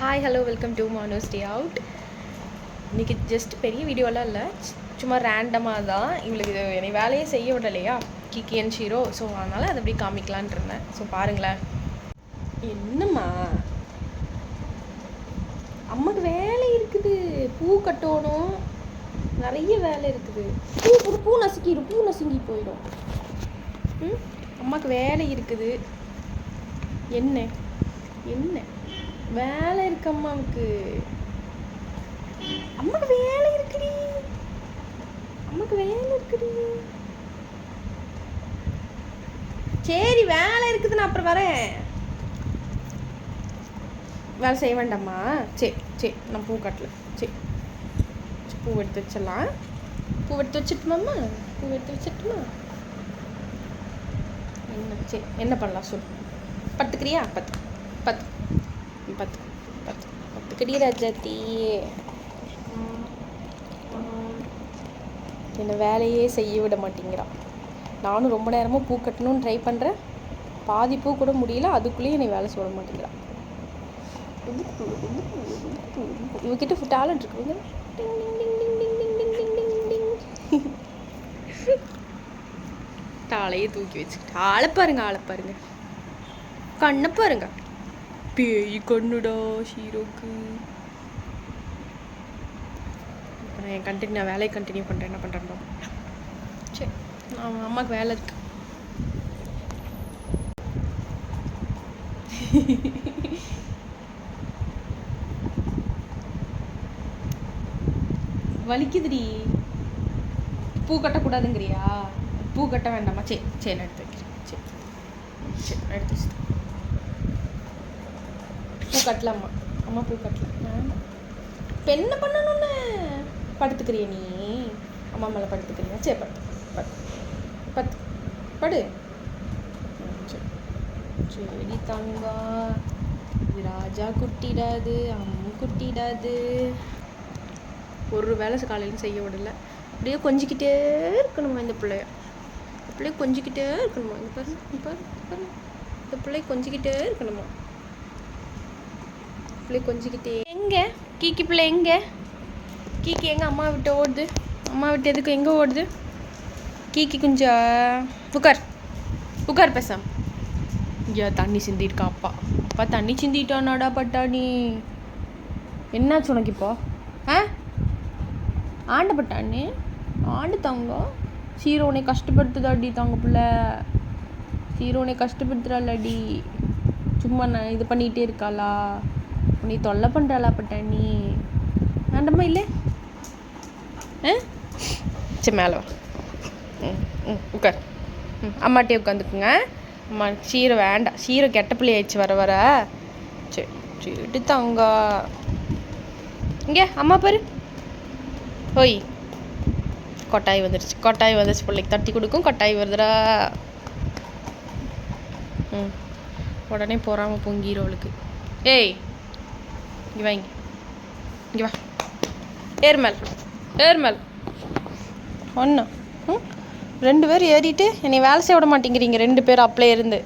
Hi hello welcome to Mano's day out. இன்றைக்கி just பெரிய வீடியோலாம் இல்லை, சும்மா ரேண்டமாக தான். இவளுக்கு என்னை வேலையே செய்ய விடலையா கிக்கி அண்ட் ஷீரோ, ஸோ அதனால் அதை அப்படி காமிக்கலான் இருந்தேன். ஸோ பாருங்களேன். என்னம்மா அம்மாவுக்கு வேலை இருக்குது, பூ கட்டணும், நிறைய வேலை இருக்குது. பூ நசுங்கி போயிடும். அம்மாவுக்கு வேலை இருக்குது. என்ன என்ன வேலை இருக்கு அம்மாவுக்கு? அம்மாவுக்கு வேலை இருக்குடி, அம்மாவுக்கு வேலை இருக்குடி. சரி வேலை இருக்குது, நான் அப்புறம் வரேன். வேலை செய்ய வேண்டாம்மா? சரி நான் பூ கட்டல. சரி பூ எடுத்து வச்சிடலாம். பூ எடுத்து வச்சுட்டுமாம்மா? பூ எடுத்து வச்சுட்டுமா? என்ன சரி என்ன பண்ணலாம் சொல். பத்துக்கிறியா? பத்து பத்து பத்து பத்து பத்துக்கடி ராஜாத்தி. என்னை வேலையே செய்ய விட மாட்டேங்கிறான். நானும் ரொம்ப நேரமாக பூ கட்டணும்னு ட்ரை பண்ணுறேன், பாதி பூ கூட முடியல, அதுக்குள்ளேயும் என்னை வேலை சொல்ல மாட்டேங்கிறான். இவகிட்ட டேலண்ட் இருக்குங்க. தாளையே தூக்கி வச்சுக்கிட்டு ஆளை பாருங்க, கண்ணை பாருங்க, பேய் கண்ணுடா ஷீரோக்கு. இப்போ நான் என் வேலையை கண்டினியூ பண்ணுறேன். என்ன பண்ணுறேன்? சரி நான் அம்மாவுக்கு வேலை இருக்கு. வலிக்குதுடி. பூ கட்டக்கூடாதுங்கிறியா? பூ கட்ட வேண்டாமா? சரி நான் எடுத்து வைக்கிறேன். சரி எடுத்து வச்சு பூ கட்டலாமா? அம்மா பூ கட்டலாம். இப்போ என்ன பண்ணணும்னு படுத்துக்கிறிய நீ? அம்மா மேலே படுத்துக்கிறியா? சரி படு. சரி தங்கா, இது ராஜா குட்டிடாது, அம்மு குட்டிடாது. ஒரு வேலை காலையிலும் செய்ய விடலை. அப்படியே கொஞ்சிக்கிட்டே இருக்கணுமா இந்த பிள்ளைய? கொஞ்சிக்கிட்டே இருக்கணுமா? இந்த பாரு இந்த பிள்ளை கொஞ்சிக்கிட்டே இருக்கணுமா? கொஞ்சிக்கிட்டே எங்க கீக்கி பிள்ளை எங்க? கீக்கி எங்க? அம்மா விட்டு ஓடுது. அம்மா விட்டு எதுக்கு எங்கே ஓடுது? கீக்கி குஞ்சா உட்கார் பேசாம. ஐயா தண்ணி சிந்திருக்கான் அப்பா தண்ணி சிந்திட்டானாடா பட்டாணி. என்னாச்சு உனக்கு இப்போ? ஆண்ட பட்டாணி ஆண்டு தங்க. சீரோனை கஷ்டப்படுத்துதாடி தாங்க பிள்ளை, சீரோனை கஷ்டப்படுத்துறாளாடி. சும்மா நான் இது பண்ணிகிட்டே இருக்காளா? நீ தொல்லை பண்ணுறாளா பட்டாணி? வேண்டாமா இல்லை? சரி மேலே வா. உட்கார். அம்மாட்டே உட்காந்துக்குங்க. அம்மா சீரை வேண்டாம், சீரை கெட்ட பிள்ளை ஆயிடுச்சு வர. சரி தாங்க. இங்கே அம்மா பாரு. ஓய் கொட்டாய் வந்துருச்சு பிள்ளைக்கு தட்டி கொடுக்கும். கொட்டாய் வருதுடா. உடனே போகாமல் பொங்கிரோளுக்கு. ஏய் இங்கே வா. ஏர் மேல் ஒன்று. ரெண்டு பேர் ஏறிட்டு என்னை வேலை செய்ய விட மாட்டேங்கிறீங்க ரெண்டு பேரும். அப்படியே இருந்து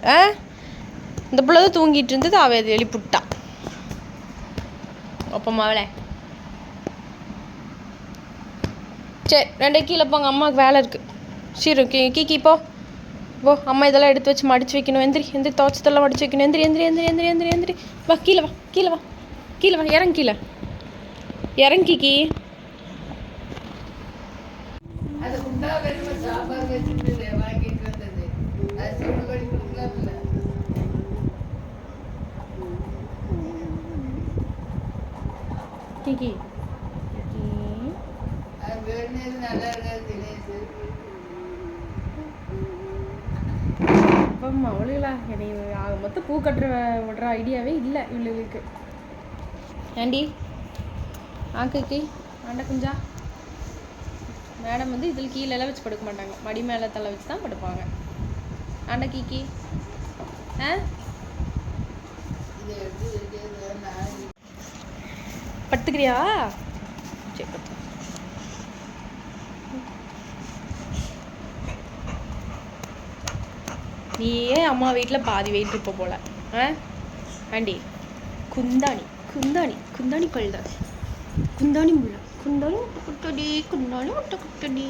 இந்த பிள்ளை தான் தூங்கிட்டு இருந்தது, அவ எழுப்பிட்டா. அப்பமாவளே சரி ரெண்டே கீழே போங்க, அம்மாவுக்கு வேலை இருக்குது. சீரு கீக்கி போ அம்மா இதெல்லாம் எடுத்து வச்சு மடிச்சு வைக்கணும். எந்திரி துவச்சதெல்லாம் மடிச்சு வைக்கணும். எந்திரி வா. கீழே வா இறங்கி கீ. கீக்கி அப்பம்மா அவளுகளா என்னை மொத்தம் பூ கட்டுற விடுற ஐடியாவே இல்லை இவளுக்கு. ஏண்டி ஆக்கி ஆண்ட குஞ்சா மேடம் வந்து இதில் கீழெல்லாம் வச்சு படுக்க மாட்டாங்க, மடி மேலே தலை வச்சு தான் படுப்பாங்க. ஆண்ட கீக்கி படுத்துக்கிறியா? சரி படுத்து. நீயே அம்மா வீட்டில் பாதி வெயிட் இருப்ப போல. ஆண்டி குந்தாணி குந்தாணி குந்தாணி முள்ள குந்தாணி முட்டை குட்டடி குந்தாணி முட்டை குட்டடி.